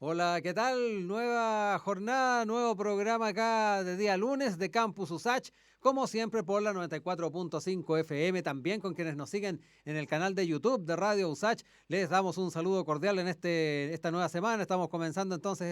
Hola, ¿qué tal? Nueva jornada, nuevo programa acá de día lunes de Campus USACH, como siempre por la 94.5 FM, también con quienes nos siguen en el canal de YouTube de Radio USACH. Les damos un saludo cordial en esta nueva semana. Estamos comenzando entonces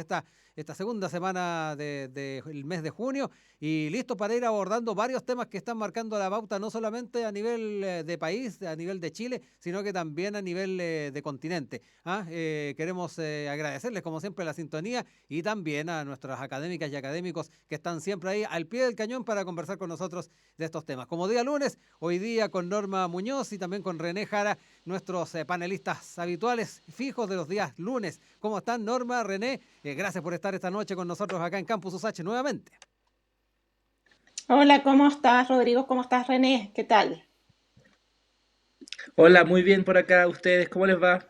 esta segunda semana del mes de junio y listos para ir abordando varios temas que están marcando la pauta, no solamente a nivel de país, a nivel de Chile, sino que también a nivel de continente. Queremos agradecerles como siempre la sintonía y también a nuestras académicas y académicos que están siempre ahí al pie del cañón para conversar con nosotros de estos temas. Como día lunes, hoy día con Norma Muñoz y también con René Jara, nuestros panelistas habituales fijos de los días lunes. ¿Cómo están, Norma, René? Gracias por estar esta noche con nosotros acá en Campus USACH nuevamente. Hola, ¿cómo estás, Rodrigo? ¿Cómo estás, René? ¿Qué tal? Hola, muy bien por acá. ¿Ustedes cómo les va?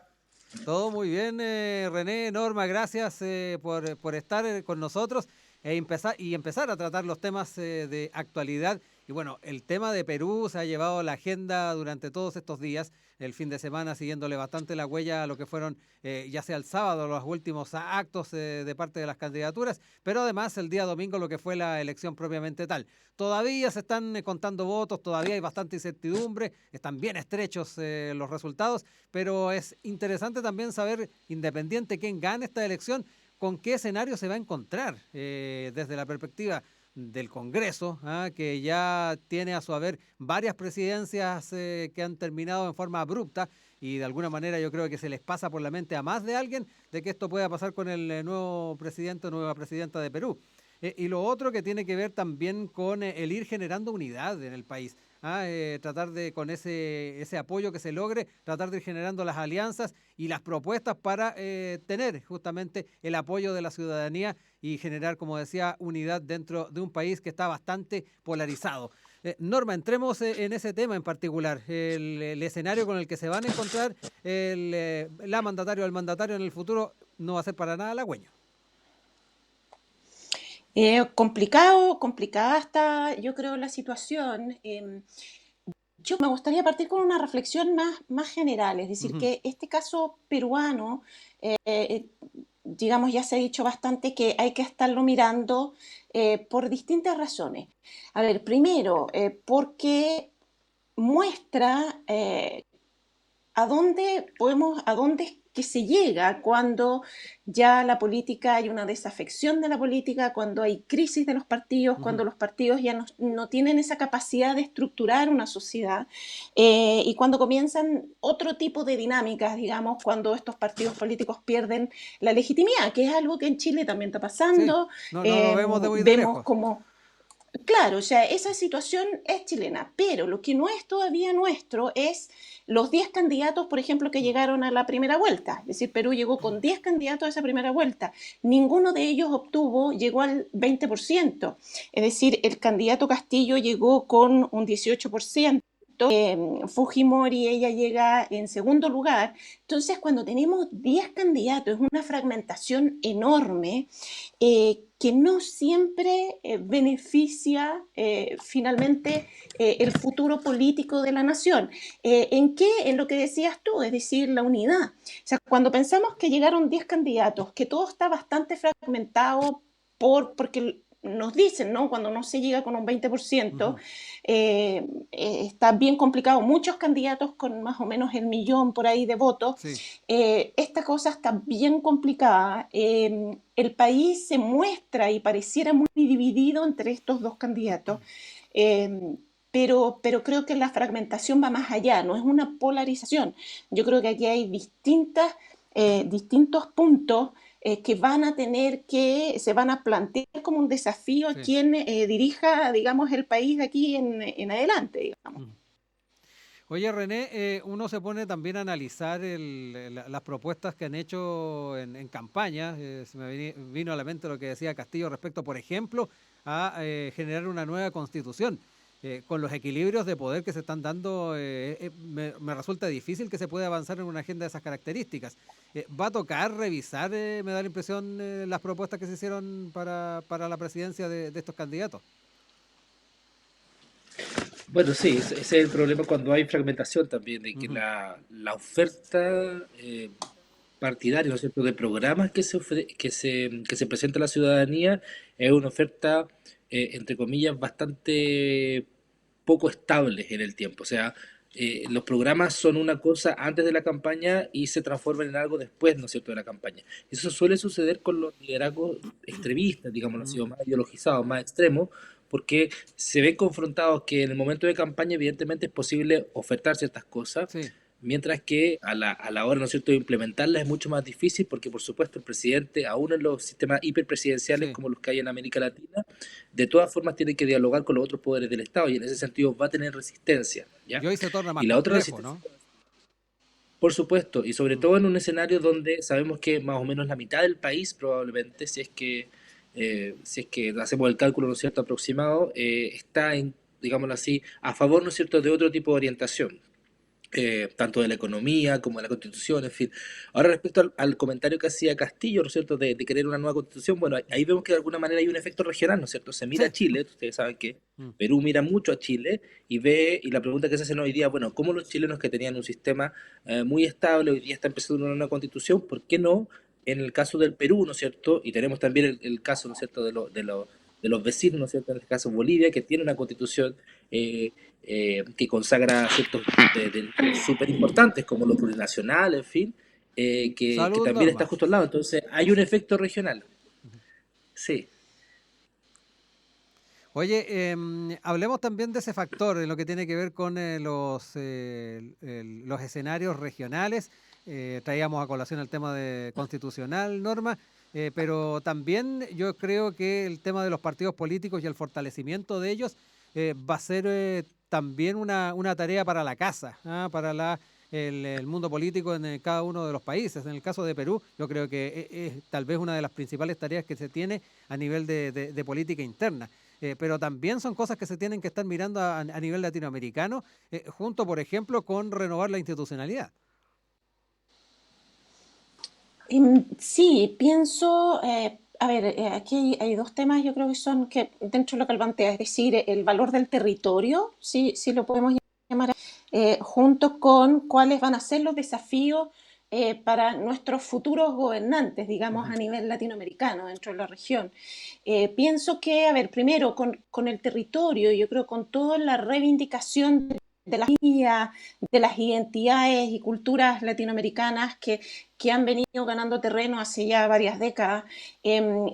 Todo muy bien, René, Norma, gracias por estar con nosotros empezar a tratar los temas de actualidad. Y bueno, el tema de Perú se ha llevado a la agenda durante todos estos días, el fin de semana siguiéndole bastante la huella a lo que fueron, ya sea el sábado, los últimos actos de parte de las candidaturas, pero además el día domingo lo que fue la elección propiamente tal. Todavía se están contando votos, todavía hay bastante incertidumbre, están bien estrechos los resultados, pero es interesante también saber, independiente quién gane esta elección, con qué escenario se va a encontrar desde la perspectiva del Congreso, que ya tiene a su haber varias presidencias que han terminado en forma abrupta y de alguna manera yo creo que se les pasa por la mente a más de alguien de que esto pueda pasar con el nuevo presidente o nueva presidenta de Perú. Y lo otro que tiene que ver también con el ir generando unidad en el país. Tratar de, con ese apoyo que se logre, tratar de ir generando las alianzas y las propuestas para tener justamente el apoyo de la ciudadanía y generar, como decía, unidad dentro de un país que está bastante polarizado. Norma, entremos en ese tema en particular, el escenario con el que se van a encontrar la mandatario o el mandatario en el futuro no va a ser para nada halagüeño. Complicada está, yo creo, la situación. Yo me gustaría partir con una reflexión más general, es decir, Ujú. que este caso peruano, eh, digamos, ya se ha dicho bastante que hay que estarlo mirando por distintas razones. A ver, primero, porque muestra a dónde es que se llega cuando ya la política hay una desafección de la política, cuando hay crisis de los partidos, Ujú. cuando los partidos ya no tienen esa capacidad de estructurar una sociedad y cuando comienzan otro tipo de dinámicas, digamos, cuando estos partidos políticos pierden la legitimidad, que es algo que en Chile también está Sí, pasando. no lo vemos de muy de Vemos lejos. como Claro, o sea, esa situación es chilena, pero lo que no es todavía nuestro es los 10 candidatos, por ejemplo, que llegaron a la primera vuelta. Es decir, Perú llegó con 10 candidatos a esa primera vuelta. Ninguno de ellos llegó al 20%. Es decir, el candidato Castillo llegó con un 18%. Fujimori, ella llega en segundo lugar. Entonces, cuando tenemos 10 candidatos, es una fragmentación enorme que no siempre beneficia finalmente el futuro político de la nación. ¿En qué? En lo que decías tú, es decir, la unidad. O sea, cuando pensamos que llegaron 10 candidatos, que todo está bastante fragmentado porque nos dicen, ¿no? Cuando no se llega con un 20%, Ujú. está bien complicado. Muchos candidatos con más o menos el millón por ahí de votos. Sí. Esta cosa está bien complicada. El país se muestra y pareciera muy dividido entre estos dos candidatos. Eh, pero creo que la fragmentación va más allá, no es una polarización. Yo creo que aquí hay distintos puntos se van a plantear como un desafío a Sí. quien dirija, digamos, el país de aquí en adelante, digamos. Ujú. Oye, René, uno se pone también a analizar las propuestas que han hecho en campaña. Se me vino a la mente lo que decía Castillo respecto, por ejemplo, a generar una nueva constitución. Con los equilibrios de poder que se están dando, me resulta difícil que se pueda avanzar en una agenda de esas características. ¿Va a tocar revisar, me da la impresión, las propuestas que se hicieron para la presidencia de estos candidatos? Bueno, sí, ese es el problema cuando hay fragmentación también, de que Ujú. la oferta partidaria, ¿no es cierto?, de programas que se presenta a la ciudadanía, es una oferta, entre comillas, bastante poco estable en el tiempo. O sea, los programas son una cosa antes de la campaña y se transforman en algo después, ¿no es cierto?, de la campaña. Eso suele suceder con los liderazgos extremistas, digámoslo así, o más ideologizados, más extremos, porque se ven confrontados que en el momento de campaña evidentemente es posible ofertar ciertas cosas, Sí. mientras que a la hora, ¿no es cierto?, de implementarlas es mucho más difícil porque, por supuesto, el presidente, aún en los sistemas hiperpresidenciales Sí. como los que hay en América Latina, de todas formas tiene que dialogar con los otros poderes del Estado y en ese sentido va a tener resistencia, Y ¿ya? hoy se torna Y más la otra complejo, resistencia, ¿no? por supuesto, y sobre Mm. todo en un escenario donde sabemos que más o menos la mitad del país probablemente, si es que hacemos el cálculo, ¿no es cierto?, aproximado, está en, digámoslo así, a favor, ¿no es cierto?, de otro tipo de orientación, tanto de la economía como de la constitución, en fin. Ahora respecto al comentario que hacía Castillo, ¿no es cierto?, de querer una nueva constitución, bueno, ahí vemos que de alguna manera hay un efecto regional, ¿no es cierto? Se mira a Sí. Chile, ustedes saben que Mm. Perú mira mucho a Chile y la pregunta que se hace hoy día, bueno, ¿cómo los chilenos que tenían un sistema muy estable hoy día está empezando una nueva constitución? ¿Por qué no en el caso del Perú, ¿no es cierto? Y tenemos también el caso, ¿no es cierto?, de los vecinos, ¿no es cierto?, en este caso Bolivia, que tiene una constitución eh, que consagra ciertos derechos súper importantes como lo plurinacional, en fin, que Salud, también está Norma. justo al lado. Entonces, hay un efecto regional. Sí. Oye, hablemos también de ese factor en lo que tiene que ver con los escenarios regionales. Traíamos a colación el tema de constitucional, Norma, pero también yo creo que el tema de los partidos políticos y el fortalecimiento de ellos va a ser también una tarea para la casa, ¿ah? Para el mundo político en cada uno de los países. En el caso de Perú, yo creo que es tal vez una de las principales tareas que se tiene a nivel de política interna. Pero también son cosas que se tienen que estar mirando a nivel latinoamericano, junto, por ejemplo, con renovar la institucionalidad. Sí, pienso, a ver, aquí hay dos temas, yo creo que son que dentro de lo que él plantea, es decir, el valor del territorio, sí lo podemos llamar, junto con cuáles van a ser los desafíos para nuestros futuros gobernantes, digamos, Ujú. a nivel latinoamericano, dentro de la región. Pienso que, a ver, primero con el territorio, yo creo con toda la reivindicación de las de las identidades y culturas latinoamericanas que han venido ganando terreno hace ya varias décadas.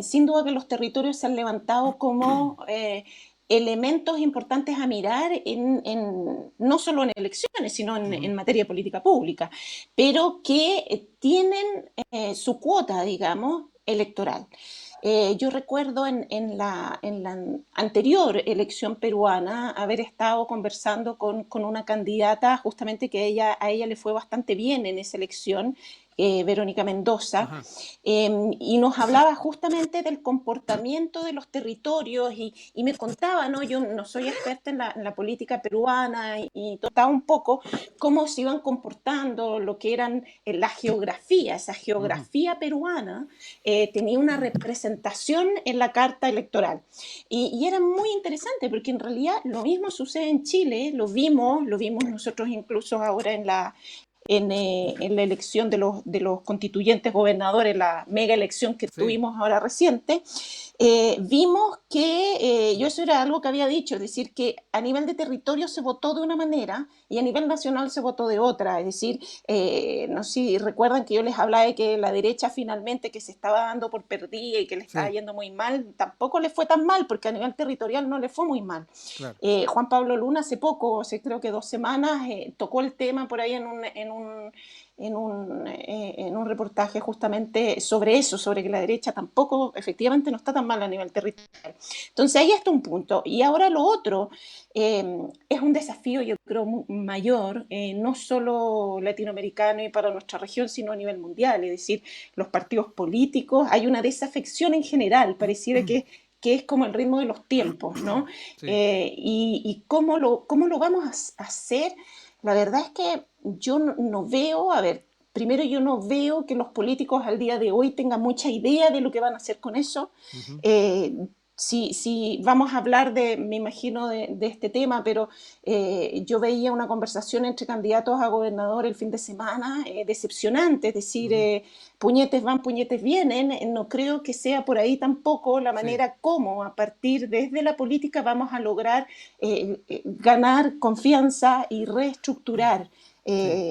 Sin duda que los territorios se han levantado como elementos importantes a mirar no solo en elecciones, sino Ujú. en materia de política pública, pero que tienen su cuota, digamos, electoral. Yo recuerdo en la anterior elección peruana haber estado conversando con una candidata justamente que a ella le fue bastante bien en esa elección, Verónica Mendoza, Ajá. y nos hablaba justamente del comportamiento de los territorios y me contaba, ¿no? Yo no soy experta en la política peruana y contaba un poco cómo se iban comportando, lo que eran la geografía, esa Ujú. geografía peruana tenía una representación en la carta electoral. Y era muy interesante porque en realidad lo mismo sucede en Chile, lo vimos nosotros incluso ahora en la elección de los constituyentes gobernadores, la mega elección que Sí. tuvimos ahora reciente, vimos que, yo eso era algo que había dicho, es decir, que a nivel de territorio se votó de una manera y a nivel nacional se votó de otra, es decir, no sé si recuerdan que yo les hablaba de que la derecha finalmente que se estaba dando por perdida y que le estaba Sí, yendo muy mal, tampoco le fue tan mal porque a nivel territorial no le fue muy mal. claro. Juan Pablo Luna hace poco, hace creo que 2 semanas, tocó el tema por ahí en un reportaje justamente sobre eso, sobre que la derecha tampoco, efectivamente, no está tan mal a nivel territorial. Entonces ahí está un punto. Y ahora lo otro es un desafío, yo creo, mayor, no solo latinoamericano y para nuestra región, sino a nivel mundial. Es decir, los partidos políticos, hay una desafección en general, pareciera que es como el ritmo de los tiempos, ¿no? Sí. Y cómo lo vamos a hacer, la verdad es que yo no veo, a ver, primero yo no veo que los políticos al día de hoy tengan mucha idea de lo que van a hacer con eso. Ujú. Eh, si vamos a hablar me imagino, de este tema, pero yo veía una conversación entre candidatos a gobernador el fin de semana, decepcionante, es decir, Ujú. puñetes van, puñetes vienen. No creo que sea por ahí tampoco la Sí. manera como a partir desde la política vamos a lograr ganar confianza y reestructurar Sí.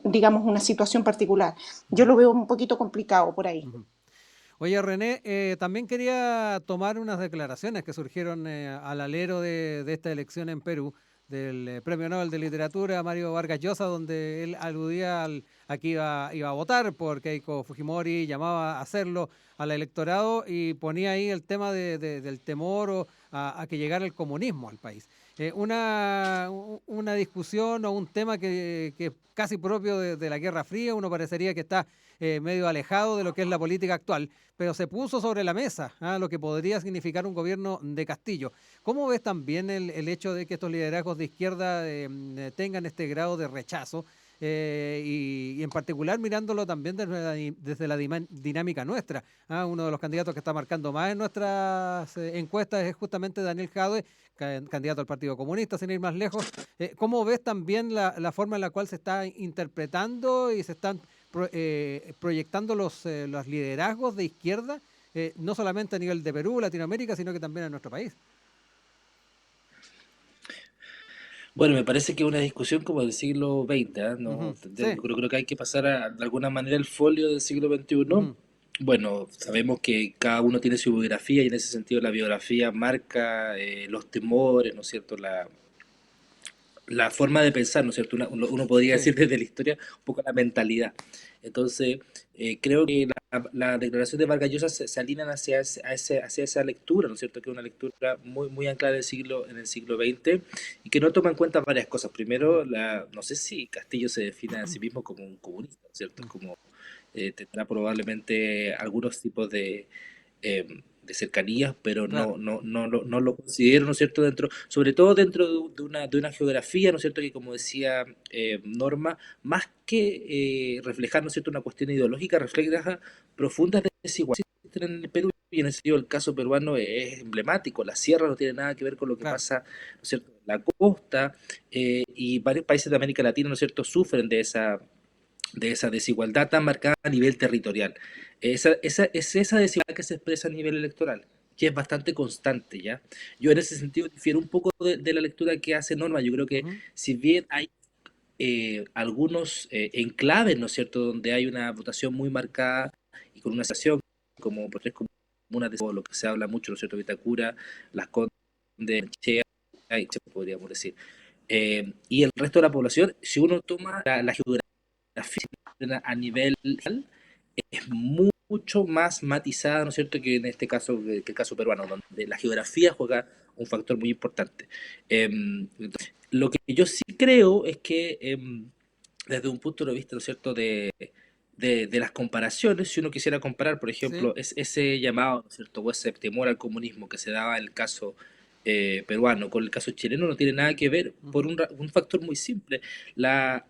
digamos, una situación particular. Yo lo veo un poquito complicado por ahí. Ujú. Oye, René, también quería tomar unas declaraciones que surgieron al alero de esta elección en Perú, del Premio Nobel de Literatura Mario Vargas Llosa, donde él aludía a que iba a votar por Keiko Fujimori, llamaba a hacerlo al electorado y ponía ahí el tema del temor a que llegara el comunismo al país. Una discusión o un tema que es casi propio de la Guerra Fría, uno parecería que está medio alejado de lo que es la política actual, pero se puso sobre la mesa lo que podría significar un gobierno de Castillo. ¿Cómo ves también el hecho de que estos liderazgos de izquierda tengan este grado de rechazo? Y en particular mirándolo también desde la dinámica nuestra. Uno de los candidatos que está marcando más en nuestras encuestas es justamente Daniel Jadwe, candidato al Partido Comunista, sin ir más lejos. ¿Cómo ves también la forma en la cual se está interpretando y se están proyectando los liderazgos de izquierda, no solamente a nivel de Perú, Latinoamérica, sino que también en nuestro país? Bueno, me parece que es una discusión como del siglo XX, ¿ah? No, Ujú. Sí. creo que hay que pasar de alguna manera el folio del siglo XXI. Ujú. Bueno, sabemos que cada uno tiene su biografía y en ese sentido la biografía marca los temores, ¿no es cierto? La forma de pensar, ¿no es cierto? Uno podría Sí. decir desde la historia un poco la mentalidad. Entonces, creo que la declaración de Vargas Llosa se alinean hacia esa lectura, ¿no es cierto? Que es una lectura muy anclada en el siglo XX y que no toma en cuenta varias cosas. Ujú. Primero, no sé si Castillo se define a sí mismo como un comunista, ¿no es cierto? Es como tendrá probablemente algunos tipos de cercanías, pero Claro. no lo considero, ¿no es cierto?, sobre todo dentro de una geografía, ¿no es cierto?, que como decía Norma, más que reflejar, ¿no es cierto?, una cuestión ideológica, refleja profundas desigualdades que existen en el Perú, y en ese sentido el caso peruano es emblemático. La sierra no tiene nada que ver con lo que Claro. pasa, ¿no es cierto?, en la costa, y varios países de América Latina, ¿no es cierto?, sufren de esa desigualdad tan marcada a nivel territorial. Es esa desigualdad que se expresa a nivel electoral, que es bastante constante, ¿ya? Yo en ese sentido difiero un poco de la lectura que hace Norma. Yo creo que Ujú. si bien hay algunos enclaves, ¿no es cierto?, donde hay una votación muy marcada y con una sensación como por tres comunas de lo que se habla mucho, ¿no es cierto?, Vitacura, Las Condes, Chea, podríamos decir. Y el resto de la población, si uno toma la geografía a nivel es mucho más matizada, ¿no es cierto?, que en este caso, que el caso peruano, donde la geografía juega un factor muy importante. Lo que yo sí creo es que desde un punto de vista, ¿no es cierto?, de las comparaciones, si uno quisiera comparar, por Sí. ejemplo, ese llamado, ¿no es cierto?, o ese temor al comunismo que se daba en el caso peruano con el caso chileno, no tiene nada que ver por Ujú. un factor muy simple. La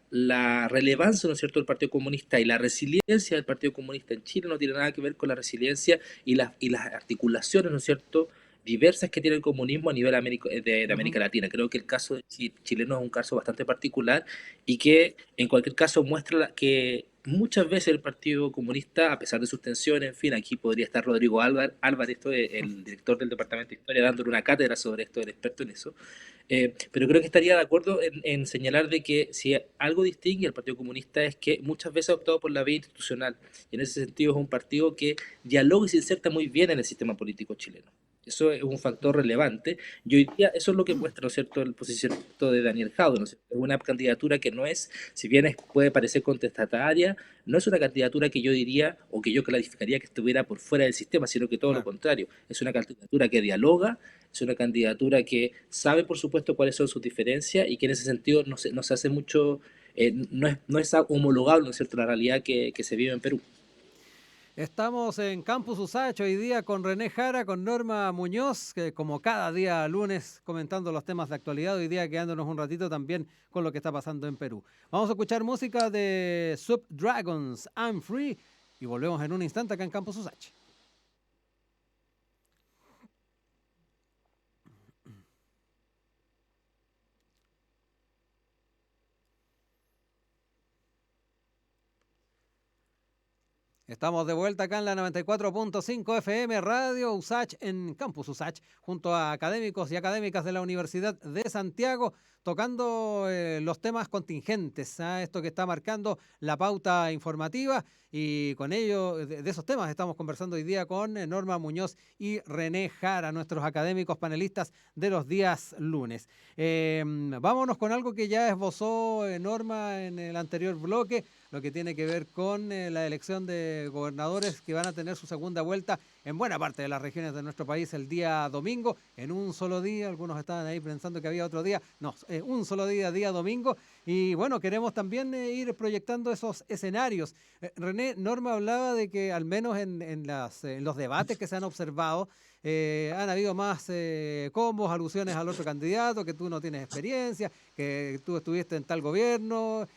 relevancia, ¿no es cierto?, del Partido Comunista y la resiliencia del Partido Comunista en Chile no tiene nada que ver con la resiliencia y las articulaciones, ¿no es cierto?, diversas que tiene el comunismo a nivel de Ujú. América Latina. Creo que el caso chileno es un caso bastante particular y que en cualquier caso muestra que muchas veces el Partido Comunista, a pesar de sus tensiones, en fin, aquí podría estar Rodrigo Álvarez, el director del Departamento de Historia, dándole una cátedra sobre esto, el experto en eso, pero creo que estaría de acuerdo en señalar de que si algo distingue al Partido Comunista es que muchas veces ha optado por la vía institucional, y en ese sentido es un partido que dialoga y se inserta muy bien en el sistema político chileno. Eso es un factor relevante, y hoy día eso es lo que muestra, ¿no es cierto?, el posicionamiento de Daniel Jadwe, ¿no es cierto? Es una candidatura que no es, si bien puede parecer contestataria, no es una candidatura que yo diría o que yo clasificaría que estuviera por fuera del sistema, sino que todo lo Claro. contrario. Es una candidatura que dialoga, es una candidatura que sabe, por supuesto, cuáles son sus diferencias y que en ese sentido no se hace mucho, no es homologable, ¿no es cierto?, la realidad que se vive en Perú. Estamos en Campus Usach hoy día con René Jara, con Norma Muñoz, que como cada día lunes comentando los temas de actualidad, hoy día quedándonos un ratito también con lo que está pasando en Perú. Vamos a escuchar música de Subdragons, I'm Free, y volvemos en un instante acá en Campus Usach. Estamos de vuelta acá en la 94.5 FM Radio USACH en Campus USACH, junto a académicos y académicas de la Universidad de Santiago, tocando los temas contingentes, esto que está marcando la pauta informativa. Y con ello, de esos temas estamos conversando hoy día con Norma Muñoz y René Jara, nuestros académicos panelistas de los días lunes. Vámonos con algo que ya esbozó Norma en el anterior bloque, lo que tiene que ver con la elección de gobernadores que van a tener su segunda vuelta en buena parte de las regiones de nuestro país el día domingo, en un solo día. Algunos estaban ahí pensando que había otro día. No, un solo día, día domingo. Y bueno, queremos también ir proyectando esos escenarios. René, Norma hablaba de que al menos en los debates que se han observado, han habido más combos, alusiones al otro candidato, que tú no tienes experiencia, que tú estuviste en tal gobierno,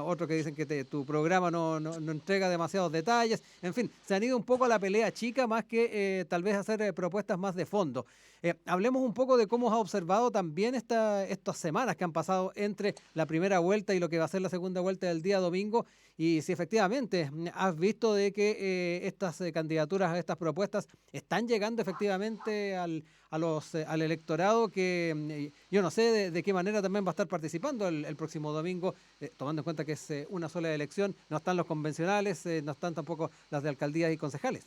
otros que dicen que tu programa no entrega demasiados detalles. En fin, se han ido un poco a la pelea chica más que tal vez hacer propuestas más de fondo. Hablemos un poco de cómo has observado también estas semanas que han pasado entre la primera vuelta y lo que va a ser la segunda vuelta del día domingo, y si efectivamente has visto de que estas candidaturas, estas propuestas están llegando efectivamente al electorado que yo no sé de qué manera también va a estar participando el próximo domingo, tomando en cuenta que es una sola elección, no están los convencionales, no están tampoco las de alcaldías y concejales.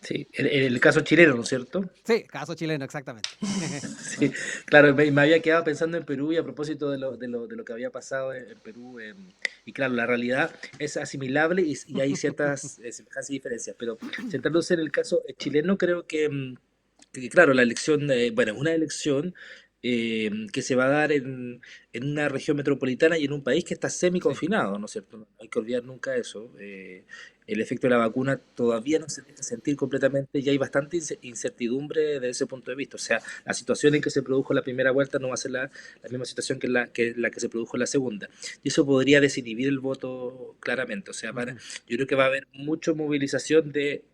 Sí, en el caso chileno, ¿no es cierto? Sí, caso chileno, exactamente. Sí, claro, me había quedado pensando en Perú y a propósito de lo que había pasado en Perú. Y claro, la realidad es asimilable y hay ciertas semejanzas y diferencias, pero centrándose en el caso chileno, creo que, claro, la elección, bueno, es una elección que se va a dar en una región metropolitana y en un país que está Sí. semi-confinado, ¿no es cierto? No hay que olvidar nunca eso. El efecto de la vacuna todavía no se deja sentir completamente y hay bastante incertidumbre desde ese punto de vista. O sea, la situación en que se produjo la primera vuelta no va a ser la misma situación que se produjo en la segunda. Y eso podría desinhibir el voto claramente. O sea, Ujú. yo creo que va a haber mucha movilización de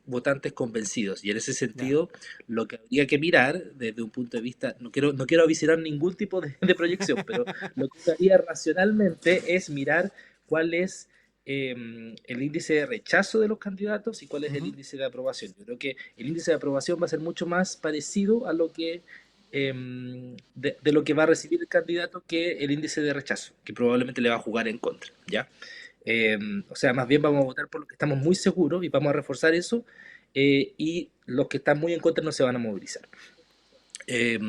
votantes convencidos. Y en ese Ya. sentido, lo que habría que mirar desde un punto de vista, no quiero avicinar ningún tipo de proyección, pero lo que uno haría racionalmente es mirar cuál es el índice de rechazo de los candidatos y cuál es el Ujú. índice de aprobación. Yo creo que el índice de aprobación va a ser mucho más parecido a lo que de lo que va a recibir el candidato que el índice de rechazo, que probablemente le va a jugar en contra, ¿ya? Eh, o sea, más bien vamos a votar por lo que estamos muy seguros y vamos a reforzar eso, y los que están muy en contra no se van a movilizar. Eh,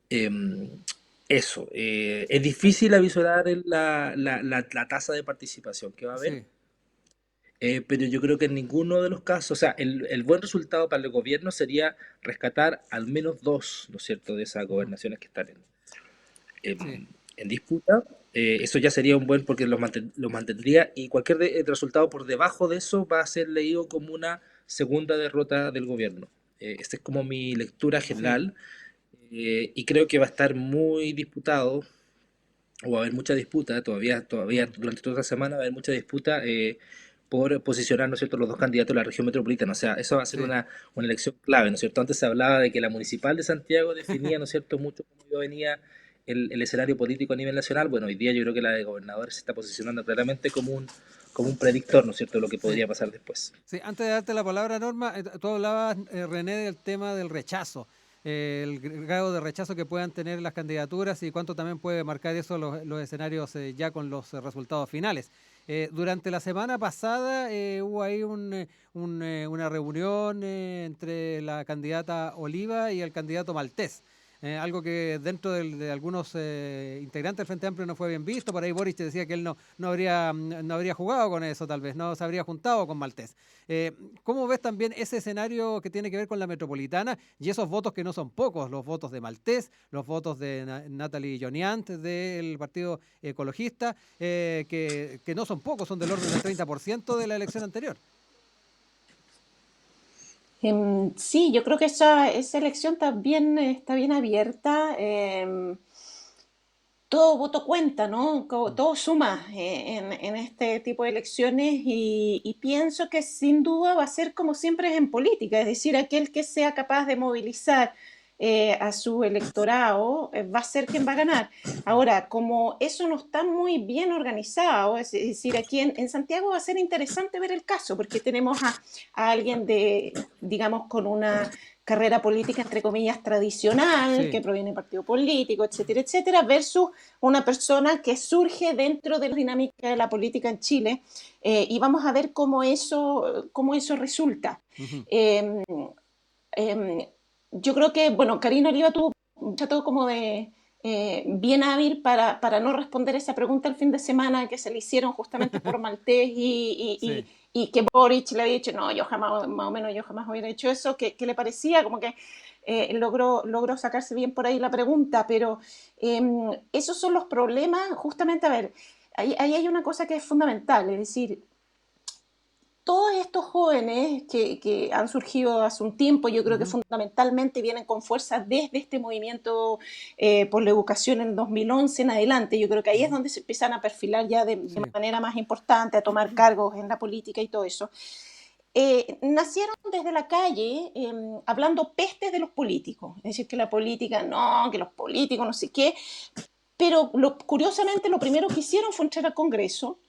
eh, Eso, es difícil avisorar la tasa de participación que va a haber, Sí, pero yo creo que en ninguno de los casos, o sea, el buen resultado para el gobierno sería rescatar al menos dos, ¿no es cierto?, de esas ujú, gobernaciones que están sí, en disputa. Eso ya sería un buen, porque los mantendría, y cualquier resultado por debajo de eso va a ser leído como una segunda derrota del gobierno. Esta es como mi lectura sí. general, y creo que va a estar muy disputado, o va a haber mucha disputa, todavía Mm. durante toda esta semana va a haber mucha disputa, por posicionar, ¿no es cierto?, los dos candidatos de la región metropolitana. O sea, eso va a ser Sí. una elección clave, ¿no es cierto? Antes se hablaba de que la municipal de Santiago definía, ¿no es cierto?, mucho cómo venía el escenario político a nivel nacional. Bueno, hoy día yo creo que la de gobernadores se está posicionando claramente como un predictor, ¿no es cierto?, de lo que Sí. podría pasar después. Sí, antes de darte la palabra, Norma, tú hablabas, René, del tema del rechazo, el grado de rechazo que puedan tener las candidaturas y cuánto también puede marcar eso los escenarios ya con los resultados finales. Durante la semana pasada hubo ahí una reunión entre la candidata Oliva y el candidato Maltés. Algo que dentro de algunos integrantes del Frente Amplio no fue bien visto. Por ahí Boris te decía que él no habría jugado con eso, tal vez, no se habría juntado con Maltés. Eh, ¿Cómo ves también ese escenario que tiene que ver con la metropolitana y esos votos que no son pocos? Los votos de Maltés, los votos de Natalie Joniant del Partido Ecologista, que no son pocos, son del orden del 30% de la elección anterior. Sí, yo creo que esa elección está bien abierta. Todo voto cuenta, ¿no? Mm. Todo suma en este tipo de elecciones y pienso que sin duda va a ser como siempre es en política, es decir, aquel que sea capaz de movilizar. a su electorado, va a ser quien va a ganar. Ahora, como eso no está muy bien organizado, es decir, aquí en Santiago va a ser interesante ver el caso, porque tenemos a alguien de, digamos, con una carrera política, entre comillas, tradicional, Sí. que proviene del partido político, etcétera, etcétera, versus una persona que surge dentro de la dinámica de la política en Chile, y vamos a ver cómo eso resulta. Ujú. Eh, eh, yo creo que, bueno, Karina Oliva tuvo un chato como de bien hábil para no responder esa pregunta el fin de semana que se le hicieron justamente por Maltés Sí. y que Boric le había dicho, no, yo jamás, más o menos yo jamás hubiera hecho eso, que le parecía como que logró sacarse bien por ahí la pregunta, pero esos son los problemas, justamente, a ver, ahí hay una cosa que es fundamental, es decir, todos estos jóvenes que han surgido hace un tiempo, yo creo que Ujú. fundamentalmente vienen con fuerza desde este movimiento por la educación en 2011 en adelante. Yo creo que ahí es Ujú. donde se empiezan a perfilar ya de Sí. manera más importante, a tomar cargos en la política y todo eso. Nacieron desde la calle hablando pestes de los políticos, es decir, que la política, no, que los políticos, no sé qué, pero curiosamente lo primero que hicieron fue entrar al Congreso,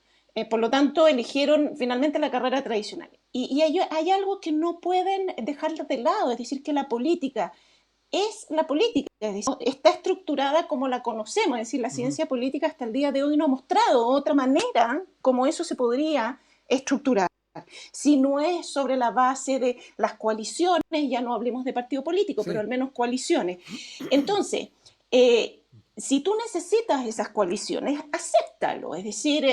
por lo tanto eligieron finalmente la carrera tradicional. Y hay algo que no pueden dejar de lado, es decir, que la política es la política, es decir, está estructurada como la conocemos, es decir, la Ujú. ciencia política hasta el día de hoy no ha mostrado otra manera como eso se podría estructurar. Si no es sobre la base de las coaliciones, ya no hablemos de partido político, pero Sí. al menos coaliciones. Entonces, eh, si tú necesitas esas coaliciones, acéptalo, es decir,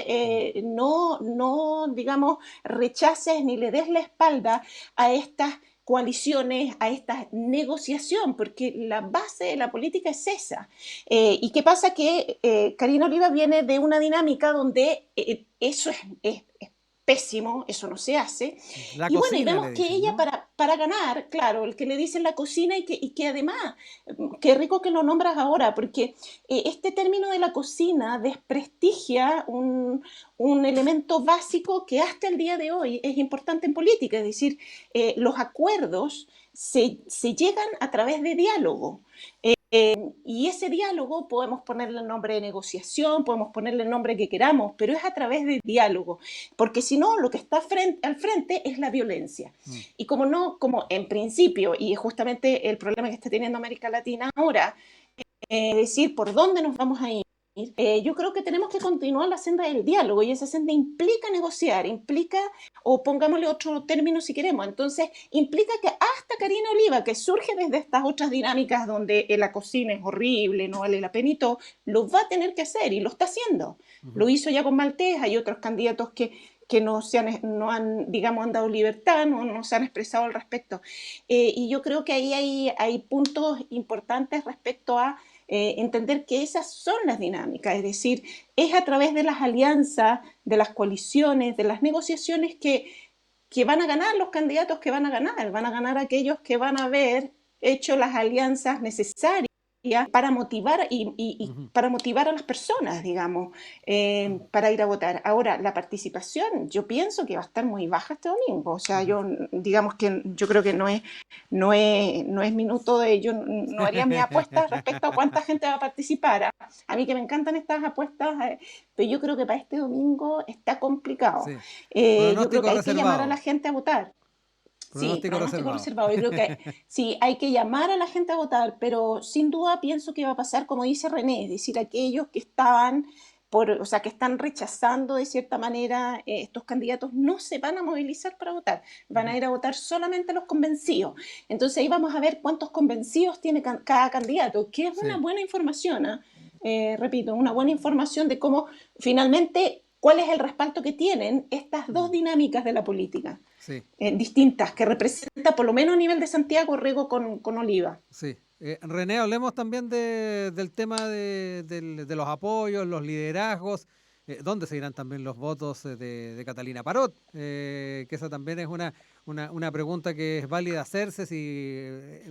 no, digamos, rechaces ni le des la espalda a estas coaliciones, a esta negociación, porque la base de la política es esa. ¿Y qué pasa? Que Karina Oliva viene de una dinámica donde eso es pésimo, eso no se hace. La Y bueno, y cocina vemos le que dicen, ella ¿no? para ganar, claro, el que le dicen la cocina y que además, qué rico que lo nombras ahora, porque este término de la cocina desprestigia un elemento básico que hasta el día de hoy es importante en política, es decir, los acuerdos se llegan a través de diálogo. Y ese diálogo podemos ponerle el nombre de negociación, podemos ponerle el nombre que queramos, pero es a través de diálogo, porque si no, lo que está al frente es la violencia. Mm. Y como no, como en principio, y es justamente el problema que está teniendo América Latina ahora, decir por dónde nos vamos a ir, yo creo que tenemos que continuar la senda del diálogo y esa senda implica negociar, implica, o pongámosle otro término si queremos, entonces implica que hasta Karina Oliva, que surge desde estas otras dinámicas donde la cocina es horrible, no vale la pena y todo, lo va a tener que hacer y lo está haciendo. Ujú. Lo hizo ya con Maltés, hay otros candidatos que no han, digamos, han dado libertad, no se han expresado al respecto. Y yo creo que ahí hay puntos importantes respecto a entender que esas son las dinámicas, es decir, es a través de las alianzas, de las coaliciones, de las negociaciones que van a ganar los candidatos que van a ganar aquellos que van a haber hecho las alianzas necesarias para motivar y Ujú. para motivar a las personas, digamos, para ir a votar. Ahora, la participación, yo pienso que va a estar muy baja este domingo. O sea, Ujú. digamos que yo creo que no es minuto de, yo no haría mi apuesta respecto a cuánta gente va a participar. A mí que me encantan estas apuestas, pero yo creo que para este domingo está complicado. Sí. Yo creo que Pronóstico hay que llamar a la reservado. gente a votar. Sí, Pronóstico pronóstico reservado. reservado. Yo creo que sí, hay que llamar a la gente a votar, pero sin duda pienso que va a pasar como dice René, es decir, aquellos que estaban o sea, que están rechazando de cierta manera estos candidatos no se van a movilizar para votar, van a Ujú. ir a votar solamente los convencidos. Entonces ahí vamos a ver cuántos convencidos tiene cada candidato, que es una Sí. buena información, ¿eh? Repito, una buena información de cómo finalmente cuál es el respaldo que tienen estas dos Mm. dinámicas de la política Sí. distintas que representa, por lo menos a nivel de Santiago, Rego con Oliva. Sí. René, hablemos también del tema de los apoyos, los liderazgos, dónde se irán también los votos de Catalina Parot, que esa también es una pregunta que es válida hacerse, si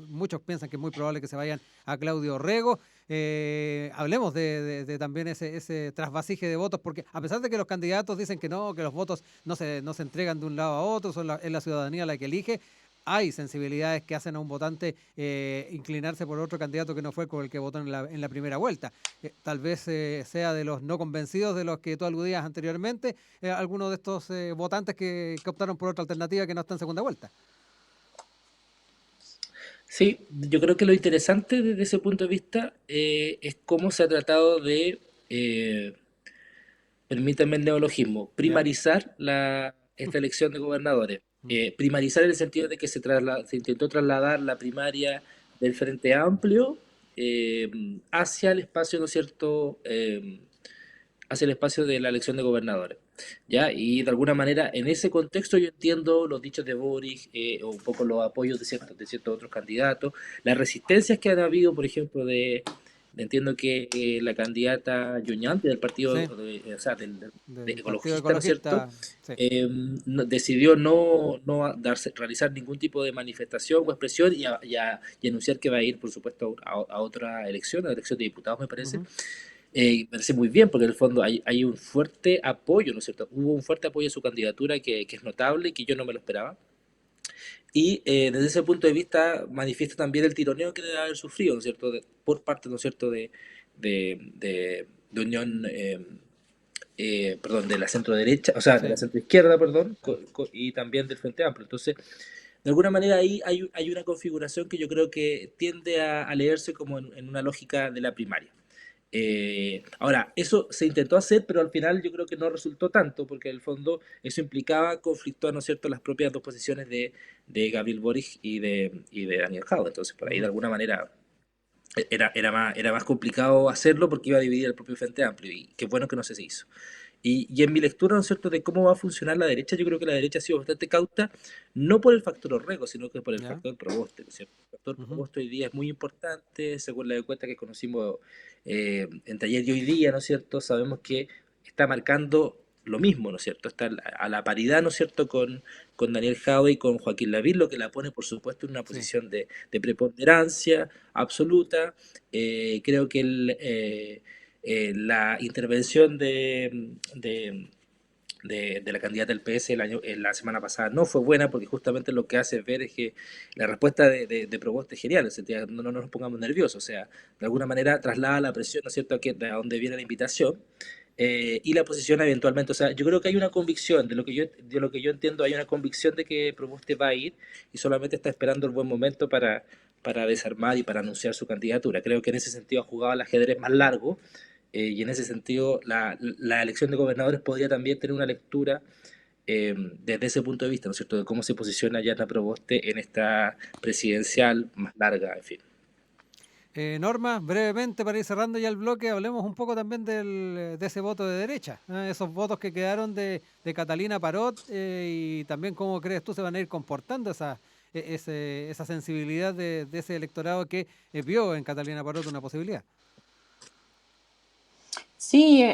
muchos piensan que es muy probable que se vayan a Claudio Rego. Hablemos de también ese trasvasije de votos, porque a pesar de que los candidatos dicen que no, que los votos no se entregan de un lado a otro, es la ciudadanía la que elige. hay sensibilidades que hacen a un votante inclinarse por otro candidato que no fue con el que votó en la primera vuelta. Tal vez sea de los no convencidos de los que tú aludías anteriormente, algunos de estos votantes que optaron por otra alternativa que no está en segunda vuelta. Sí, yo creo que lo interesante desde ese punto de vista es cómo se ha tratado de, eh, permítanme el neologismo, ¿Ya? primarizar esta elección de gobernadores. Primarizar en el sentido de que se intentó trasladar la primaria del Frente Amplio eh, hacia el espacio, ¿no es cierto?, hacia el espacio de la elección de gobernadores. ¿Ya? Y de alguna manera, en ese contexto yo entiendo los dichos de Boris, o un poco los apoyos de ciertos otros candidatos, las resistencias que han habido, por ejemplo, entiendo que la candidata Yuñante del partido, Sí, o sea, de del Partido ecologista, ¿no es cierto? Ecologista, sí. Decidió no realizar ningún tipo de manifestación o expresión y anunciar que va a ir, por supuesto, a otra elección, a la elección de diputados, me parece. Ujú. Me parece muy bien, porque en el fondo hay un fuerte apoyo, ¿no es cierto? Hubo un fuerte apoyo a su candidatura que es notable y que yo no me lo esperaba. Y desde ese punto de vista manifiesta también el tironeo que debe haber sufrido, ¿no es cierto? Por parte, ¿no es cierto?, de Unión, perdón, de la centro derecha, o sea, de la Sí, centro izquierda, perdón, sí. y también del Frente Amplio. Entonces, de alguna manera ahí hay una configuración que yo creo que tiende a leerse como en una lógica de la primaria. Ahora, eso se intentó hacer, pero al final yo creo que no resultó tanto, porque en el fondo eso implicaba conflictuar, ¿no es cierto?, las propias dos posiciones de Gabriel Boric y de Daniel Jadwe. Entonces, por ahí de Ujú. alguna manera era más complicado hacerlo porque iba a dividir el propio Frente Amplio, y qué bueno que no se hizo. Y en mi lectura, ¿no es cierto?, de cómo va a funcionar la derecha, yo creo que la derecha ha sido bastante cauta, no por el factor Orrego, sino que por el ¿Ya? factor Proboste, ¿no es cierto? El factor Ujú. Proboste hoy día es muy importante, según la encuesta que conocimos entre ayer y hoy día, ¿no es cierto? Sabemos que está marcando lo mismo, ¿no es cierto? Está a la paridad, ¿no es cierto?, con Daniel Jadwe y con Joaquín Lavín, lo que la pone, por supuesto, en una Sí. posición de preponderancia absoluta. Creo que la intervención de la candidata del PS la semana pasada no fue buena, porque justamente lo que hace ver es que la respuesta de Proboste es genial, en el sentido de no nos pongamos nerviosos, o sea, de alguna manera traslada la presión, ¿no es cierto?, de a dónde viene la invitación, y la posiciona eventualmente. O sea, yo creo que hay una convicción, de lo que yo entiendo, hay una convicción de que Proboste va a ir y solamente está esperando el buen momento para desarmar y para anunciar su candidatura. Creo que en ese sentido ha jugado al ajedrez más largo, y en ese sentido la elección de gobernadores podría también tener una lectura desde ese punto de vista, ¿no es cierto?, de cómo se posiciona Yarna Proboste en esta presidencial más larga, en fin. Norma, brevemente para ir cerrando ya el bloque, hablemos un poco también de ese voto de derecha, esos votos que quedaron de Catalina Parot, y también cómo crees tú se van a ir comportando esa sensibilidad de ese electorado que vio en Catalina Parot una posibilidad. Sí,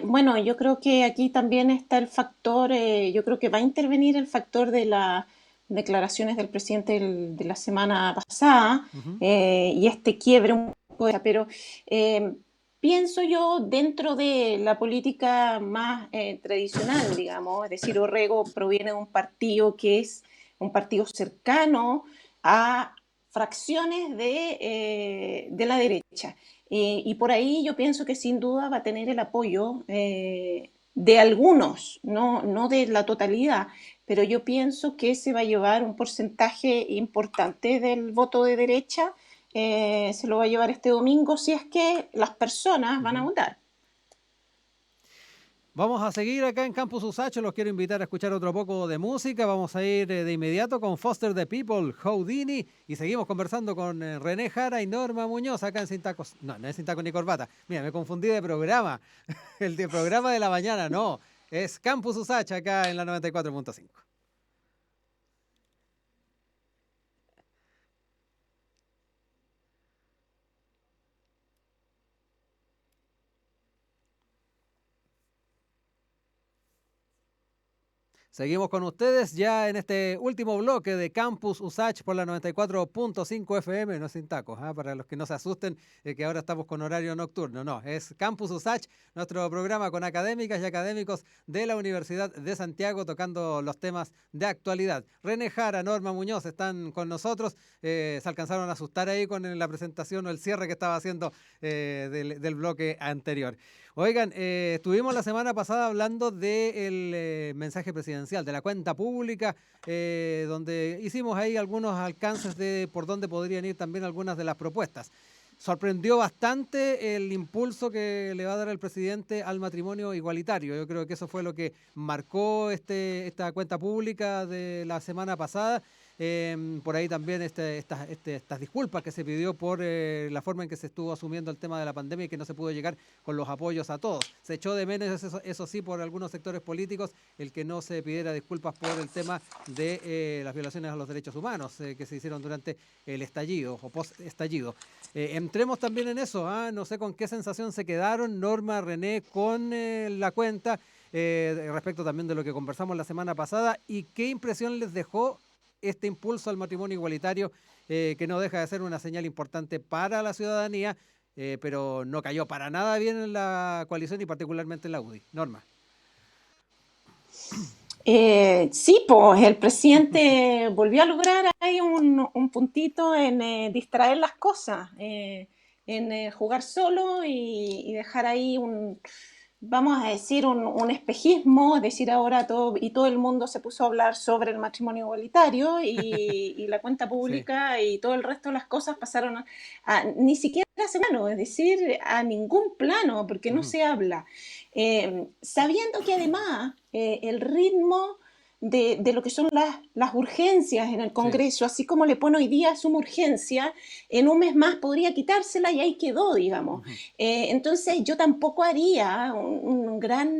bueno, yo creo que aquí también está el factor, yo creo que va a intervenir el factor de las declaraciones del presidente de la semana pasada, Ujú. y este quiebre un poco, pero eh, pienso yo dentro de la política más tradicional, digamos, es decir, Orrego proviene de un partido que es un partido cercano a fracciones de la derecha. Y por ahí yo pienso que sin duda va a tener el apoyo de algunos, no de la totalidad, pero yo pienso que se va a llevar un porcentaje importante del voto de derecha, se lo va a llevar este domingo si es que las personas van a Ujú. votar. Vamos a seguir acá en Campus Usacho, los quiero invitar a escuchar otro poco de música, vamos a ir de inmediato con Foster the People, Houdini, y seguimos conversando con René Jara y Norma Muñoz acá en Sin Tacos, no es Sin Tacos ni Corbata, mira, me confundí de programa, el de programa de la mañana, no, es Campus Usacho acá en la 94.5. Seguimos con ustedes ya en este último bloque de Campus USACH por la 94.5 FM, no sin tacos, para los que no se asusten que ahora estamos con horario nocturno. No, es Campus USACH, nuestro programa con académicas y académicos de la Universidad de Santiago tocando los temas de actualidad. René Jara, Norma Muñoz están con nosotros. Se alcanzaron a asustar ahí con la presentación o el cierre que estaba haciendo del bloque anterior. Oigan, estuvimos la semana pasada hablando del mensaje presidencial, de la cuenta pública, donde hicimos ahí algunos alcances de por dónde podrían ir también algunas de las propuestas. Sorprendió bastante el impulso que le va a dar el presidente al matrimonio igualitario. Yo creo que eso fue lo que marcó esta cuenta pública de la semana pasada. Por ahí también estas disculpas que se pidió por la forma en que se estuvo asumiendo el tema de la pandemia y que no se pudo llegar con los apoyos a todos. Se echó de menos, eso sí, por algunos sectores políticos, el que no se pidiera disculpas por el tema de las violaciones a los derechos humanos que se hicieron durante el estallido o post-estallido. Entremos también en eso, no sé con qué sensación se quedaron Norma, René, con la cuenta, respecto también de lo que conversamos la semana pasada y qué impresión les dejó este impulso al matrimonio igualitario, que no deja de ser una señal importante para la ciudadanía, pero no cayó para nada bien en la coalición y particularmente en la UDI. Norma. Sí, pues el presidente volvió a lograr ahí un puntito en distraer las cosas, en jugar solo y dejar ahí vamos a decir, un espejismo, es decir, ahora todo el mundo se puso a hablar sobre el matrimonio igualitario y la cuenta pública sí. Y todo el resto de las cosas pasaron ni siquiera a ese plano, es decir, a ningún plano, porque no se habla. Sabiendo que además el ritmo de lo que son las urgencias en el Congreso, así como le pone hoy día suma urgencia, en un mes más podría quitársela y ahí quedó, digamos. Entonces yo tampoco haría un gran...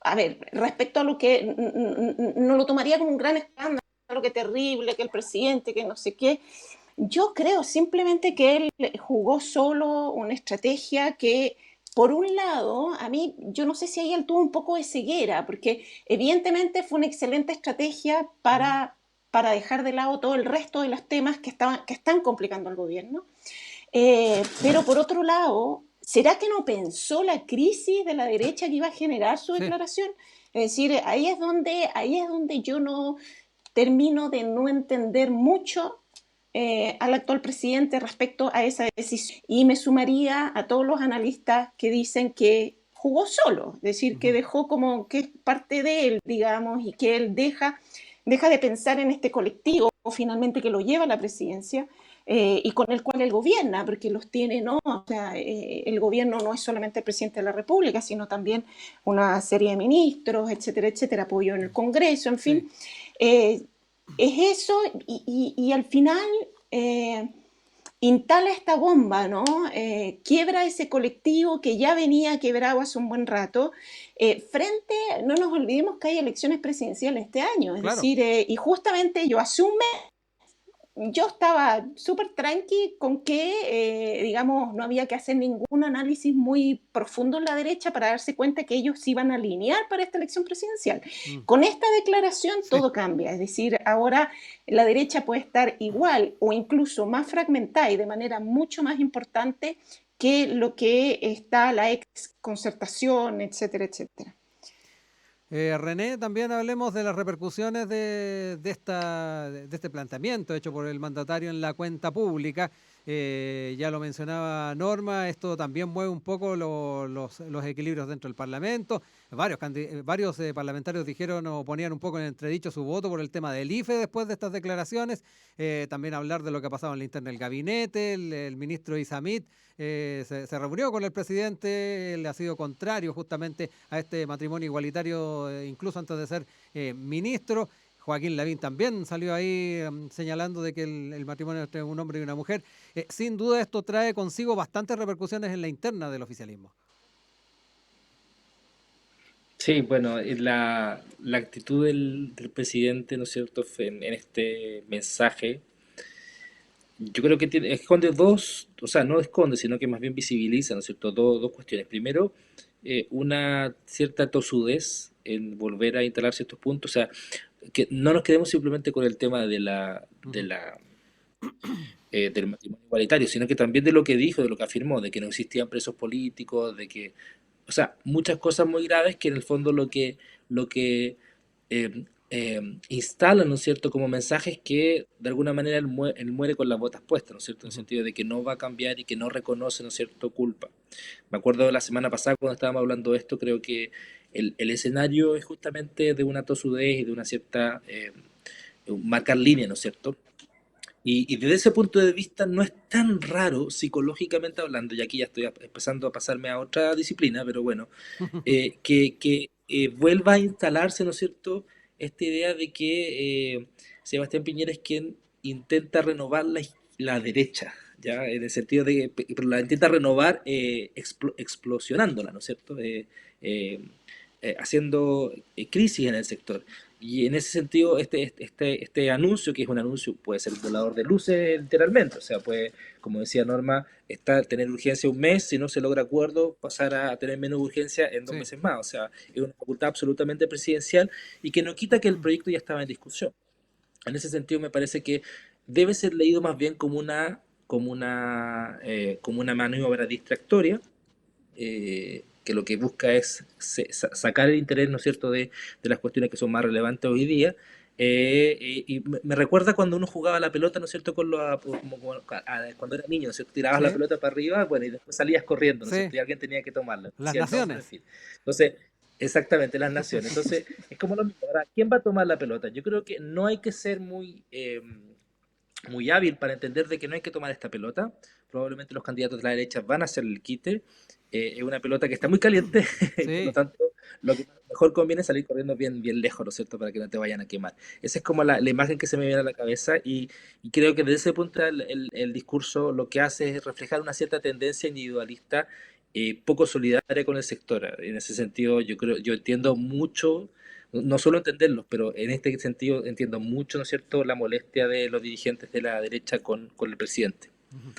a ver, respecto a lo que... no lo tomaría como un gran escándalo, que terrible, que el presidente, que no sé qué. Yo creo simplemente que él jugó solo una estrategia que... Por un lado, a mí, yo no sé si ahí él tuvo un poco de ceguera, porque evidentemente fue una excelente estrategia para dejar de lado todo el resto de los temas que están complicando al gobierno. Pero por otro lado, ¿será que no pensó la crisis de la derecha que iba a generar su declaración? Es decir, ahí es donde yo no termino de no entender mucho al actual presidente respecto a esa decisión. Y me sumaría a todos los analistas que dicen que jugó solo, es decir, que dejó como que es parte de él, digamos, y que él deja de pensar en este colectivo finalmente que lo lleva a la presidencia y con el cual él gobierna, porque los tiene, ¿no? O sea, el gobierno no es solamente el presidente de la República, sino también una serie de ministros, etcétera, etcétera, apoyo en el Congreso, en fin. Sí. Es eso y al final instala esta bomba, ¿no? Quiebra ese colectivo que ya venía quebrado hace un buen rato. No nos olvidemos que hay elecciones presidenciales este año, es decir, y justamente ello asume. Yo estaba súper tranqui con que, digamos, no había que hacer ningún análisis muy profundo en la derecha para darse cuenta que ellos se iban a alinear para esta elección presidencial. Con esta declaración todo cambia, es decir, ahora la derecha puede estar igual o incluso más fragmentada y de manera mucho más importante que lo que está la ex concertación, etcétera, etcétera. René, también hablemos de las repercusiones de este planteamiento hecho por el mandatario en la cuenta pública. Ya lo mencionaba Norma, esto también mueve un poco los equilibrios dentro del Parlamento. Varios parlamentarios dijeron o ponían un poco en entredicho su voto por el tema del IFE después de estas declaraciones. También hablar de lo que ha pasado en la interna del gabinete. El ministro Isamit se reunió con el presidente, él ha sido contrario justamente a este matrimonio igualitario, incluso antes de ser ministro. Joaquín Lavín también salió ahí señalando de que el matrimonio entre un hombre y una mujer. Sin duda esto trae consigo bastantes repercusiones en la interna del oficialismo. Sí, bueno, la actitud del presidente, ¿no es cierto?, en este mensaje, yo creo que esconde dos, o sea, no esconde, sino que más bien visibiliza, ¿no es cierto?, dos cuestiones. Primero, una cierta tosudez en volver a instalar ciertos puntos. O sea, que no nos quedemos simplemente con el tema Ujú. del matrimonio igualitario, sino que también de lo que dijo, de lo que afirmó, de que no existían presos políticos, de que, o sea, muchas cosas muy graves que en el fondo lo que instalan, ¿no es cierto?, como mensajes que de alguna manera él muere con las botas puestas, ¿no es cierto?, en el Ujú. sentido de que no va a cambiar y que no reconoce, ¿no es cierto?, culpa. Me acuerdo de la semana pasada cuando estábamos hablando de esto, creo que el escenario es justamente de una tosudez y de una cierta marcar línea, ¿no es cierto? Y desde ese punto de vista no es tan raro psicológicamente hablando, y aquí ya estoy empezando a pasarme a otra disciplina, pero bueno, que vuelva a instalarse, ¿no es cierto?, esta idea de que Sebastián Piñera es quien intenta renovar la derecha, ¿ya? En el sentido de que pero la intenta renovar explosionándola, ¿no es cierto? Eh, Haciendo crisis en el sector. Y en ese sentido, este anuncio, que es un anuncio, puede ser un volador de luces literalmente, o sea, puede, como decía Norma, tener urgencia un mes, si no se logra acuerdo, pasar a tener menos urgencia en dos Sí. meses más, o sea, es una facultad absolutamente presidencial y que no quita que el proyecto ya estaba en discusión. En ese sentido, me parece que debe ser leído más bien como una maniobra distractoria, que lo que busca es sacar el interés, ¿no es cierto?, de las cuestiones que son más relevantes hoy día. Y me recuerda cuando uno jugaba la pelota, ¿no es cierto?, cuando era niño, ¿no es cierto?, tirabas la Sí. pelota para arriba, bueno, y después salías corriendo, ¿no es Sí. cierto?, y alguien tenía que tomarla, Las decía el nombre, en naciones. fin. Entonces, exactamente, las naciones. Entonces, es como lo mismo. Ahora, ¿quién va a tomar la pelota? Yo creo que no hay que ser muy hábil para entender de que no hay que tomar esta pelota. Probablemente los candidatos de la derecha van a hacer el quite. Es una pelota que está muy caliente y por lo Sí. tanto lo que mejor conviene es salir corriendo bien, bien lejos, ¿no es cierto?, para que no te vayan a quemar. Esa es como la imagen que se me viene a la cabeza y creo que desde ese punto el discurso lo que hace es reflejar una cierta tendencia individualista, poco solidaria con el sector. En ese sentido, yo entiendo mucho, no solo entenderlos, pero en este sentido entiendo mucho, ¿no es cierto?, la molestia de los dirigentes de la derecha con el presidente. Ujú.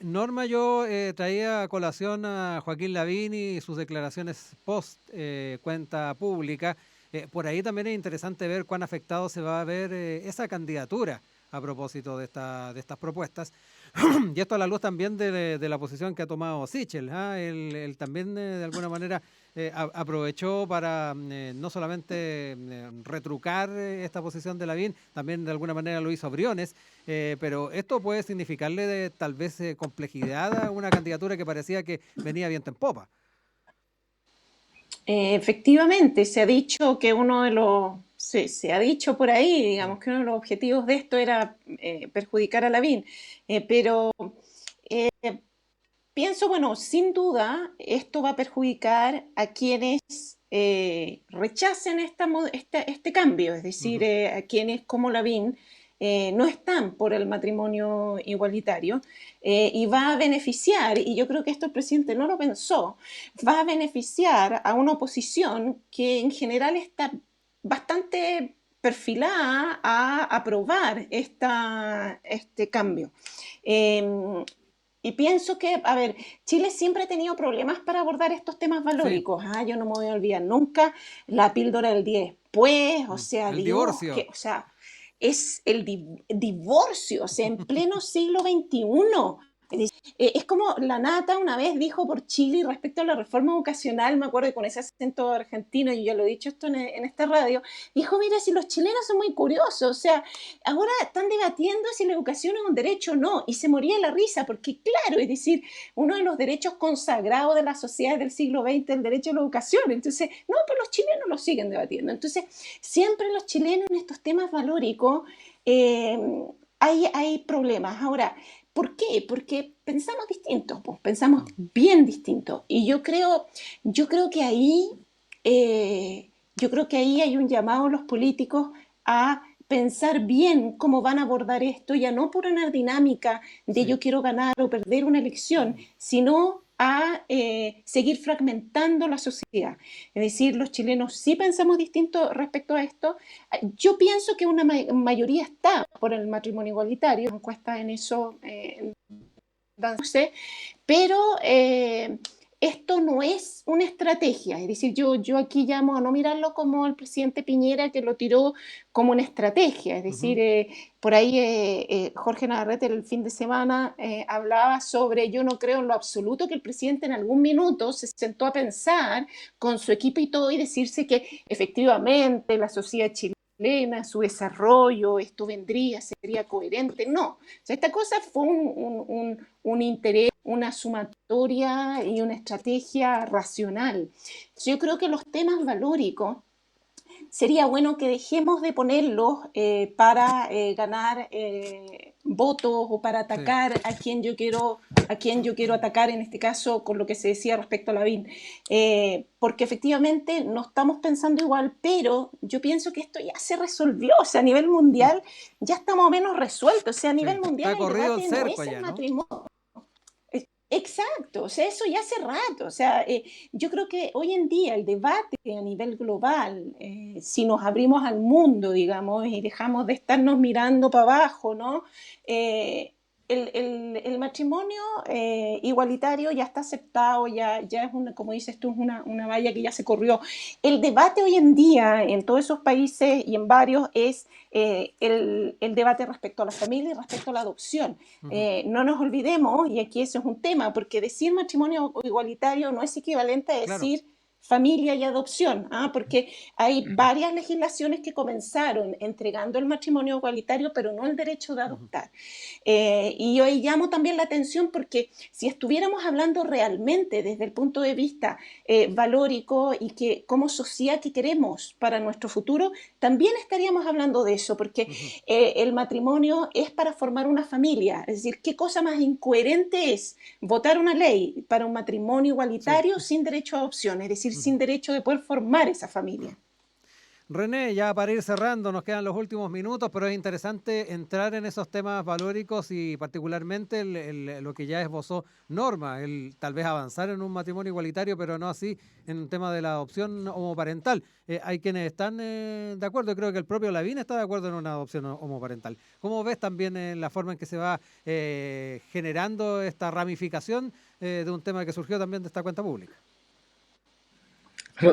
Norma, yo traía a colación a Joaquín Lavín y sus declaraciones post cuenta pública. Por ahí también es interesante ver cuán afectado se va a ver esa candidatura a propósito de estas propuestas. Y esto a la luz también de la posición que ha tomado Sichel. ¿Ah? Él también de alguna manera aprovechó para no solamente retrucar esta posición de Lavín, también de alguna manera lo hizo Briones, pero esto puede significarle tal vez complejidad a una candidatura que parecía que venía viento en popa. Efectivamente, se ha dicho que uno de los, se ha dicho por ahí, Mm. digamos, que uno de los objetivos de esto era perjudicar a Lavín, pero pienso, bueno, sin duda esto va a perjudicar a quienes rechacen este cambio, es decir, Ujú. a quienes como Lavín no están por el matrimonio igualitario y va a beneficiar, y yo creo que esto el presidente no lo pensó, va a beneficiar a una oposición que en general está bastante perfilada a aprobar este cambio. Eh, y pienso que, a ver, Chile siempre ha tenido problemas para abordar estos temas Sí. valóricos. Yo no me voy a olvidar nunca la píldora del día después, o Mm. sea, El Dios, divorcio. o sea, es el divorcio, o sea, en pleno siglo XXI. Es como la Nata una vez dijo por Chile respecto a la reforma educacional, me acuerdo con ese acento argentino, y yo lo he dicho esto en esta radio, dijo, mira, si los chilenos son muy curiosos, o sea, ahora están debatiendo si la educación es un derecho o no, y se moría la risa, porque claro, es decir, uno de los derechos consagrados de la sociedad del siglo XX, el derecho a la educación, entonces, no, pero los chilenos lo siguen debatiendo, entonces, siempre los chilenos en estos temas valóricos, eh, hay problemas. Ahora, ¿por qué? Porque pensamos distintos, pues, pensamos Mm. bien distintos. Y yo creo que ahí, yo creo que ahí hay un llamado a los políticos a pensar bien cómo van a abordar esto, ya no por una dinámica de Sí. yo quiero ganar o perder una elección, sino a seguir fragmentando la sociedad. Es decir, los chilenos sí pensamos distinto respecto a esto. Yo pienso que una mayoría está por el matrimonio igualitario, encuestas en eso, pero esto no es una estrategia, es decir, yo aquí llamo a no mirarlo como el presidente Piñera que lo tiró como una estrategia, es decir, por ahí Jorge Navarrete el fin de semana hablaba sobre, yo no creo en lo absoluto que el presidente en algún minuto se sentó a pensar con su equipo y todo y decirse que efectivamente la sociedad chilena, su desarrollo, esto vendría, sería coherente, no. O sea, esta cosa fue un interés, una sumatoria y una estrategia racional. Yo creo que los temas valóricos sería bueno que dejemos de ponerlos para ganar votos o para Sí. atacar a quien yo quiero atacar, en este caso con lo que se decía respecto a Lavín, porque efectivamente no estamos pensando igual, pero yo pienso que esto ya se resolvió, o sea, a nivel mundial ya está más o menos resuelto, o sea, a nivel Sí. mundial Está el corrido el debate no cerco es el allá, ¿no? matrimonio. Exacto, o sea, eso ya hace rato, o sea, yo creo que hoy en día el debate a nivel global, si nos abrimos al mundo, digamos, y dejamos de estarnos mirando para abajo, ¿no? El matrimonio igualitario ya está aceptado, ya es una, como dices tú, es una valla que ya se corrió. El debate hoy en día en todos esos países y en varios es el debate respecto a la familia y respecto a la adopción. No nos olvidemos, y aquí eso es un tema, porque decir matrimonio igualitario no es equivalente a Claro. decir familia y adopción, porque hay varias legislaciones que comenzaron entregando el matrimonio igualitario, pero no el derecho de adoptar. Y yo ahí llamo también la atención porque si estuviéramos hablando realmente desde el punto de vista valórico y que como sociedad que queremos para nuestro futuro, también estaríamos hablando de eso, porque el matrimonio es para formar una familia. Es decir, ¿qué cosa más incoherente es votar una ley para un matrimonio Sí. igualitario sin derecho a adopción? Es decir, sin derecho de poder formar esa familia. René, ya para ir cerrando, nos quedan los últimos minutos, pero es interesante entrar en esos temas valóricos y particularmente lo que ya esbozó Norma, el tal vez avanzar en un matrimonio igualitario, pero no así en un tema de la adopción homoparental. Hay quienes están de acuerdo, creo que el propio Lavín está de acuerdo en una adopción homoparental. ¿Cómo ves también la forma en que se va generando esta ramificación de un tema que surgió también de esta cuenta pública?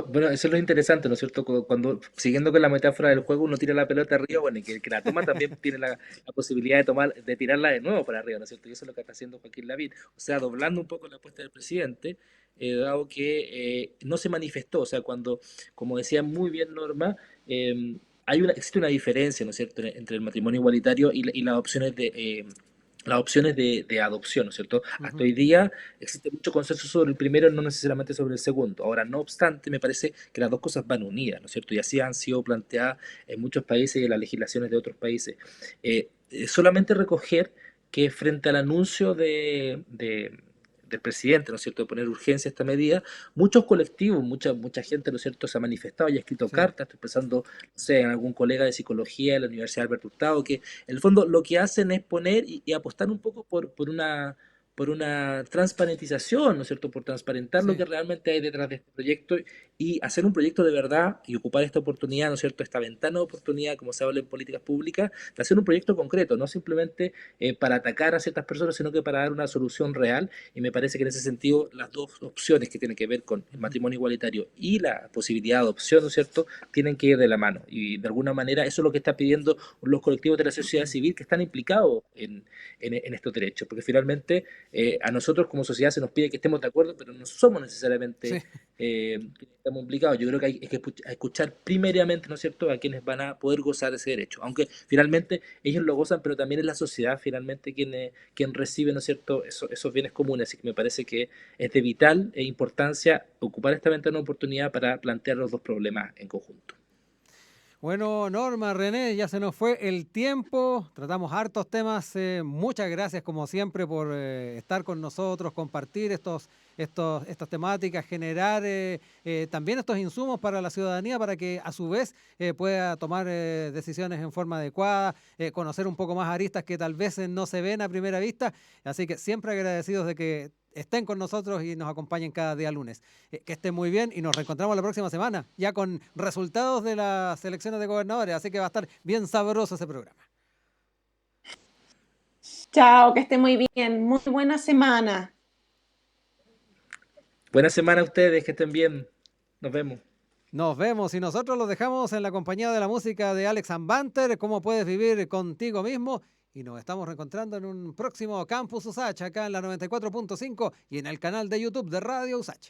Bueno, eso es lo interesante, ¿no es cierto? Cuando, siguiendo con la metáfora del juego, uno tira la pelota arriba, bueno, y que la toma también tiene la posibilidad de tirarla de nuevo para arriba, ¿no es cierto? Y eso es lo que está haciendo Joaquín Lavín. O sea, doblando un poco la apuesta del presidente, dado que no se manifestó, o sea, cuando, como decía muy bien Norma, existe una diferencia, ¿no es cierto?, entre el matrimonio igualitario y las opciones de adopción, ¿no es cierto? Hasta Ujú. hoy día existe mucho consenso sobre el primero, no necesariamente sobre el segundo. Ahora, no obstante, me parece que las dos cosas van unidas, ¿no es cierto? Y así han sido planteadas en muchos países y en las legislaciones de otros países. Solamente recoger que frente al anuncio del presidente, ¿no es cierto?, de poner urgencia a esta medida, muchos colectivos, mucha gente, ¿no es cierto?, se ha manifestado y ha escrito Sí. cartas, estoy pensando, no sé, en algún colega de psicología de la Universidad Alberto Hurtado, que en el fondo lo que hacen es poner y apostar un poco por una transparentización, ¿no es cierto?, por transparentar lo Sí. que realmente hay detrás de este proyecto y hacer un proyecto de verdad y ocupar esta oportunidad, ¿no es cierto?, esta ventana de oportunidad, como se habla en políticas públicas, de hacer un proyecto concreto, no simplemente para atacar a ciertas personas, sino que para dar una solución real. Y me parece que en ese sentido las dos opciones que tienen que ver con el matrimonio igualitario y la posibilidad de adopción, ¿no es cierto?, tienen que ir de la mano. Y de alguna manera eso es lo que está pidiendo los colectivos de la sociedad civil que están implicados en estos derechos, porque finalmente a nosotros como sociedad se nos pide que estemos de acuerdo, pero no somos necesariamente Sí. que estamos implicados. Yo creo que hay que escuchar primariamente, ¿no es cierto?, a quienes van a poder gozar de ese derecho, aunque finalmente ellos lo gozan, pero también es la sociedad finalmente quien recibe, ¿no es cierto?, esos bienes comunes. Así que me parece que es de vital importancia ocupar esta ventana de oportunidad para plantear los dos problemas en conjunto. Bueno, Norma, René, ya se nos fue el tiempo. Tratamos hartos temas. Muchas gracias, como siempre, por estar con nosotros, compartir estas temáticas, generar también estos insumos para la ciudadanía para que a su vez pueda tomar decisiones en forma adecuada, conocer un poco más aristas que tal vez no se ven a primera vista. Así que siempre agradecidos de que estén con nosotros y nos acompañen cada día lunes. Que estén muy bien y nos reencontramos la próxima semana, ya con resultados de las elecciones de gobernadores, así que va a estar bien sabroso ese programa. Chao, que esté muy bien, muy buena semana. Buena semana a ustedes, que estén bien. Nos vemos. Nos vemos y nosotros los dejamos en la compañía de la música de Alex Banter, cómo puedes vivir contigo mismo. Y nos estamos reencontrando en un próximo Campus Usach, acá en la 94.5 y en el canal de YouTube de Radio Usach.